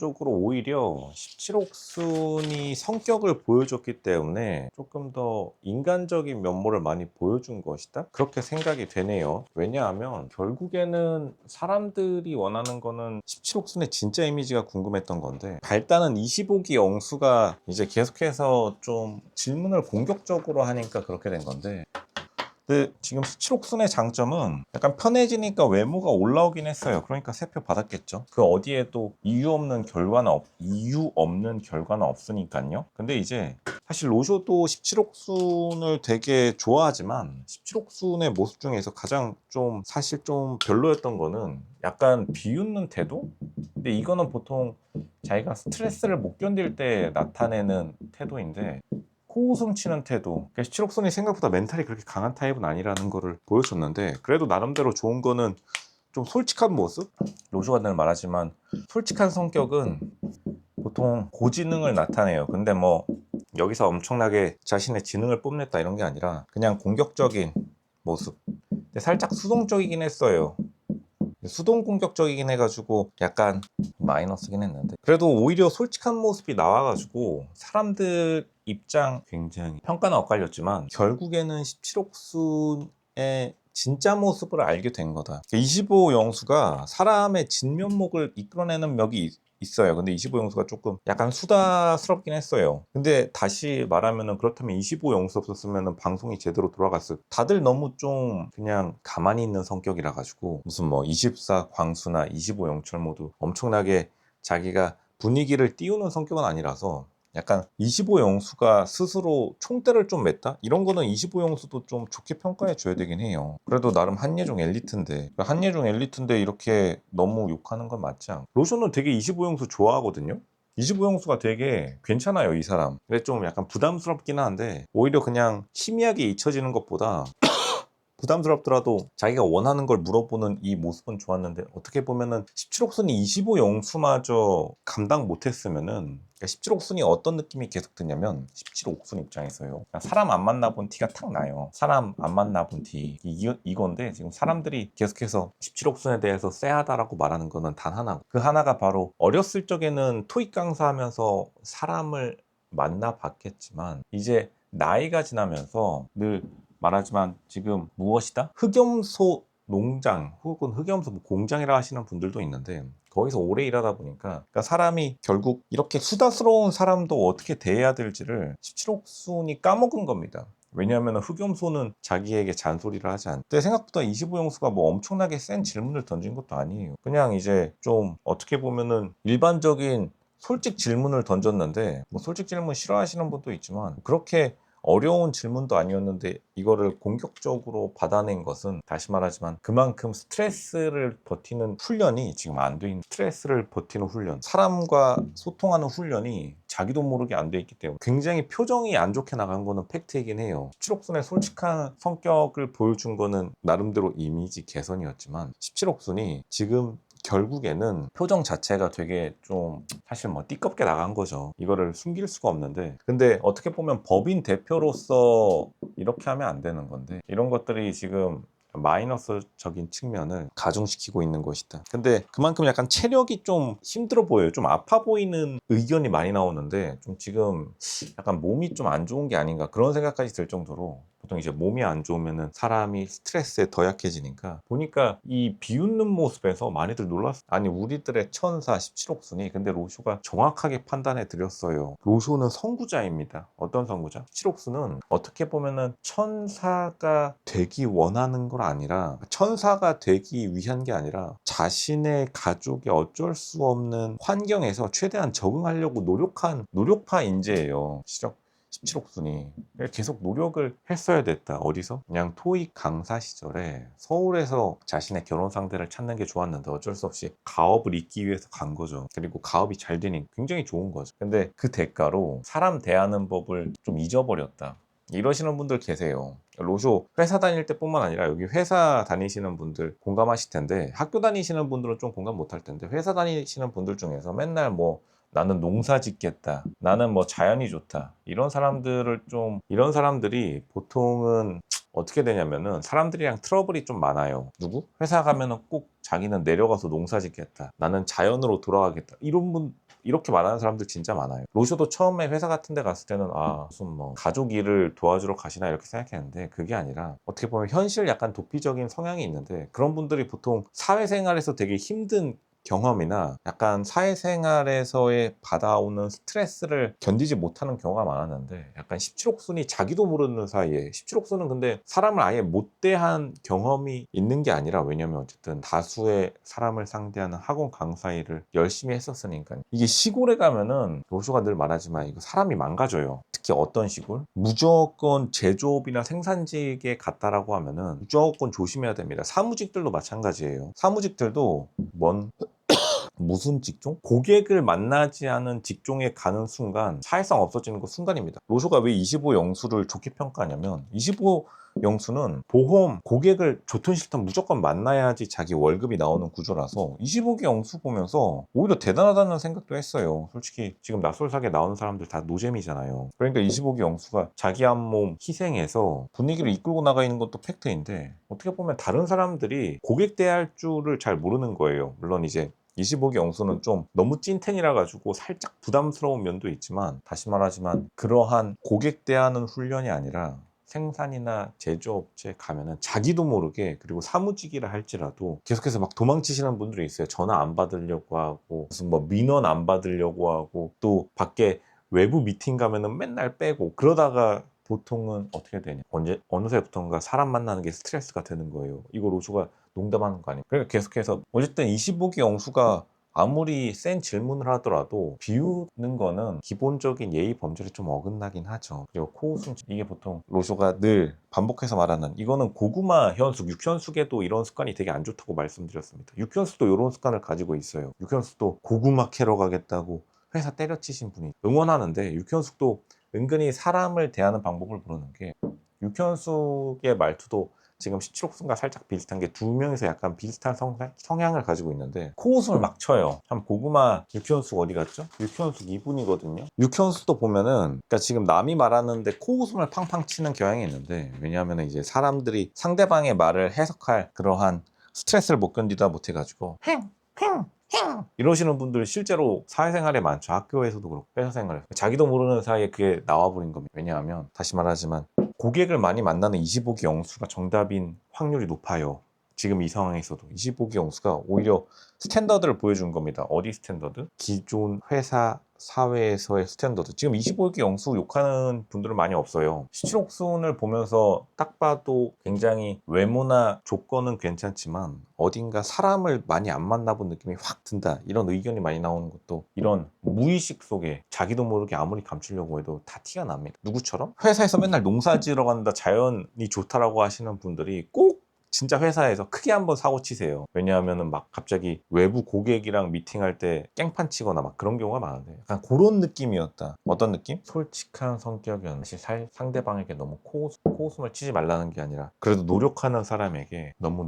쪽으로 오히려 17옥순이 성격을 보여줬기 때문에 조금 더 인간적인 면모를 많이 보여준 것이다, 그렇게 생각이 되네요. 왜냐하면 결국에는 사람들이 원하는 거는 17옥순의 진짜 이미지가 궁금했던 건데, 발단은 25기 영수가 이제 계속해서 좀 질문을 공격적으로 하니까 그렇게 된 건데, 근데 지금 17옥순의 장점은 약간 편해지니까 외모가 올라오긴 했어요. 그러니까 세 표 받았겠죠. 그 어디에도 이유 없는 결과는 없으니까요. 근데 이제 사실 로쇼도 17옥순을 되게 좋아하지만 17옥순의 모습 중에서 가장 좀 사실 좀 별로였던 거는 약간 비웃는 태도? 근데 이거는 보통 자기가 스트레스를 못 견딜 때 나타내는 태도인데, 코웃음 치는 태도. 17옥선이 생각보다 멘탈이 그렇게 강한 타입은 아니라는 거를 보여줬는데, 그래도 나름대로 좋은 거는 좀 솔직한 모습? 로즈가 늘 말하지만 솔직한 성격은 보통 고지능을 나타내요. 근데 뭐 여기서 엄청나게 자신의 지능을 뽐냈다 이런 게 아니라 그냥 공격적인 모습. 근데 살짝 수동적이긴 했어요. 수동 공격적이긴 해가지고 약간 마이너스긴 했는데, 그래도 오히려 솔직한 모습이 나와가지고 사람들 입장 굉장히 평가는 엇갈렸지만 결국에는 17옥순의 진짜 모습을 알게 된 거다. 25 영수가 사람의 진면목을 이끌어내는 멱이 있어요. 근데 25 영수가 조금 약간 수다스럽긴 했어요. 근데 다시 말하면은, 그렇다면 25 영수 없었으면은 방송이 제대로 돌아갔을, 다들 너무 좀 그냥 가만히 있는 성격이라 가지고 무슨 뭐 24 광수나 25 영철 모두 엄청나게 자기가 분위기를 띄우는 성격은 아니라서, 약간 25 영수가 스스로 총대를 좀 맸다? 이런 거는 25 영수도 좀 좋게 평가해 줘야 되긴 해요. 그래도 나름 한예종 엘리트인데, 한예종 엘리트인데 이렇게 너무 욕하는 건 맞지 않고. 로션은 되게 25 영수 좋아하거든요. 25 영수가 되게 괜찮아요, 이 사람. 근데 좀 약간 부담스럽긴 한데, 오히려 그냥 희미하게 잊혀지는 것보다 부담스럽더라도 자기가 원하는 걸 물어보는 이 모습은 좋았는데, 어떻게 보면은 17옥순이 25 영수마저 감당 못했으면은, 17옥순이 어떤 느낌이 계속 드냐면, 17옥순 입장에서요, 그냥 사람 안 만나본 티가 탁 나요. 사람 안 만나본 티, 이건데, 지금 사람들이 계속해서 17옥순에 대해서 쎄하다라고 말하는 거는 단 하나, 그 하나가 바로 어렸을 적에는 토익 강사하면서 사람을 만나봤겠지만, 이제 나이가 지나면서 늘 말하지만 지금 무엇이다? 흑염소 농장 혹은 흑염소 공장이라 하시는 분들도 있는데, 거기서 오래 일하다 보니까, 그러니까 사람이 결국 이렇게 수다스러운 사람도 어떻게 대해야 될지를 17옥순이 까먹은 겁니다. 왜냐하면 흑염소는 자기에게 잔소리를 하지 않는데, 생각보다 25영수가 뭐 엄청나게 센 질문을 던진 것도 아니에요. 그냥 이제 좀 어떻게 보면은 일반적인 솔직 질문을 던졌는데, 뭐 솔직 질문 싫어하시는 분도 있지만 그렇게 어려운 질문도 아니었는데 이거를 공격적으로 받아낸 것은, 다시 말하지만 그만큼 스트레스를 버티는 훈련이 지금 안 돼 있는, 스트레스를 버티는 훈련, 사람과 소통하는 훈련이 자기도 모르게 안 돼 있기 때문에 굉장히 표정이 안 좋게 나간 거는 팩트이긴 해요. 17옥순의 솔직한 성격을 보여준 거는 나름대로 이미지 개선이었지만, 17옥순이 지금 결국에는 표정 자체가 되게 좀 사실 뭐 띠껍게 나간 거죠. 이거를 숨길 수가 없는데, 근데 어떻게 보면 법인 대표로서 이렇게 하면 안 되는 건데, 이런 것들이 지금 마이너스적인 측면을 가중시키고 있는 것이다. 근데 그만큼 약간 체력이 좀 힘들어 보여요. 좀 아파 보이는 의견이 많이 나오는데, 좀 지금 약간 몸이 좀 안 좋은 게 아닌가 그런 생각까지 들 정도로, 보통 이제 몸이 안 좋으면은 사람이 스트레스에 더 약해지니까, 보니까 이 비웃는 모습에서 많이들 놀랐어요. 아니, 우리들의 천사 17옥순이, 근데 로쇼가 정확하게 판단해 드렸어요. 로쇼는 선구자입니다. 어떤 선구자? 17옥순은 어떻게 보면은 천사가 되기 원하는 건 아니라, 천사가 되기 위한 게 아니라 자신의 가족의 어쩔 수 없는 환경에서 최대한 적응하려고 노력한 노력파 인재예요. 17옥순이 계속 노력을 했어야 됐다. 어디서? 그냥 토익 강사 시절에 서울에서 자신의 결혼 상대를 찾는 게 좋았는데 어쩔 수 없이 가업을 잇기 위해서 간 거죠. 그리고 가업이 잘 되니 굉장히 좋은 거죠. 근데 그 대가로 사람 대하는 법을 좀 잊어버렸다, 이러시는 분들 계세요. 로쇼 회사 다닐 때뿐만 아니라, 여기 회사 다니시는 분들 공감하실 텐데, 학교 다니시는 분들은 좀 공감 못할 텐데, 회사 다니시는 분들 중에서 맨날 뭐 나는 농사 짓겠다, 나는 뭐 자연이 좋다, 이런 사람들이 보통은 어떻게 되냐면은 사람들이랑 트러블이 좀 많아요. 누구? 회사 가면은 꼭 자기는 내려가서 농사 짓겠다. 나는 자연으로 돌아가겠다. 이런 분 이렇게 말하는 사람들 진짜 많아요. 로쇼도 처음에 회사 같은 데 갔을 때는 무슨 뭐 가족 일을 도와주러 가시나 이렇게 생각했는데 그게 아니라 어떻게 보면 현실 약간 도피적인 성향이 있는데 그런 분들이 보통 사회생활에서 되게 힘든 경험이나 약간 사회생활에서의 받아오는 스트레스를 견디지 못하는 경우가 많았는데 약간 17옥순이 자기도 모르는 사이에 17옥순은 근데 사람을 아예 못 대한 경험이 있는 게 아니라 왜냐면 어쨌든 다수의 사람을 상대하는 학원 강사 일을 열심히 했었으니까 이게 시골에 가면은 로쇼가 늘 말하지만 이거 사람이 망가져요. 특히 어떤 시골? 무조건 제조업이나 생산직에 갔다라고 하면은 무조건 조심해야 됩니다. 사무직들도 마찬가지예요. 사무직들도 무슨 직종? 고객을 만나지 않은 직종에 가는 순간 사회성 없어지는 거 순간입니다. 로쇼가 왜 25영수를 좋게 평가하냐면 25영수는 보험, 고객을 좋든 싫든 무조건 만나야지 자기 월급이 나오는 구조라서 25개 영수 보면서 오히려 대단하다는 생각도 했어요. 솔직히 지금 낯설사계 나오는 사람들 다 노잼이잖아요. 그러니까 25개 영수가 자기 한 몸 희생해서 분위기를 이끌고 나가 있는 것도 팩트인데 어떻게 보면 다른 사람들이 고객 대할 줄을 잘 모르는 거예요. 물론 이제 25기 영수는 좀 너무 찐텐이라 가지고 살짝 부담스러운 면도 있지만 다시 말하지만 그러한 고객 대하는 훈련이 아니라 생산이나 제조업체 가면은 자기도 모르게 그리고 사무직이라 할지라도 계속해서 막 도망치시는 분들이 있어요. 전화 안 받으려고 하고 무슨 뭐 민원 안 받으려고 하고 또 밖에 외부 미팅 가면은 맨날 빼고 그러다가 보통은 어떻게 되냐 어느새부턴가 사람 만나는 게 스트레스가 되는 거예요. 이거 로쇼가 농담하는 거 아니에요. 그러니까 계속해서 어쨌든 25기 영수가 아무리 센 질문을 하더라도 비우는 거는 기본적인 예의 범절에 좀 어긋나긴 하죠. 그리고 코웃음 이게 보통 로쇼가 늘 반복해서 말하는 이거는 고구마 현숙, 육현숙에도 이런 습관이 되게 안 좋다고 말씀드렸습니다. 육현숙도 이런 습관을 가지고 있어요. 육현숙도 고구마 캐러 가겠다고 회사 때려치신 분이 응원하는데 육현숙도 은근히 사람을 대하는 방법을 모르는 게 육현숙의 말투도 지금 17옥순과 살짝 비슷한 게 두 명이서 약간 비슷한 성향을 가지고 있는데 코웃음을 막 쳐요. 참 고구마 육현숙 어디 갔죠? 육현숙 이분이거든요. 육현숙도 보면은 그러니까 지금 남이 말하는데 코웃음을 팡팡 치는 경향이 있는데 왜냐하면 이제 사람들이 상대방의 말을 해석할 그러한 스트레스를 못 견디다 못해가지고 이러시는 분들 실제로 사회생활에 많죠. 학교에서도 그렇고 회사 생활에 자기도 모르는 사이에 그게 나와버린 겁니다. 왜냐하면 다시 말하지만 고객을 많이 만나는 25기 영수가 정답인 확률이 높아요. 지금 이 상황에서도 25기 영수가 오히려 스탠더드를 보여준 겁니다. 어디 스탠더드? 기존 회사 사회에서의 스탠더드. 지금 25기 영수 욕하는 분들은 많이 없어요. 17옥순을 보면서 딱 봐도 굉장히 외모나 조건은 괜찮지만 어딘가 사람을 많이 안 만나본 느낌이 확 든다. 이런 의견이 많이 나오는 것도 이런 무의식 속에 자기도 모르게 아무리 감추려고 해도 다 티가 납니다. 누구처럼? 회사에서 맨날 농사 지으러 간다, 자연이 좋다라고 하시는 분들이 꼭 진짜 회사에서 크게 한번 사고 치세요. 왜냐하면은 막 갑자기 외부 고객이랑 미팅할 때 깽판 치거나 막 그런 경우가 많은데 약간 그런 느낌이었다. 어떤 느낌? 솔직한 성격이었는데 사실 상대방에게 너무 코웃음을 치지 말라는 게 아니라 그래도 노력하는 사람에게 너무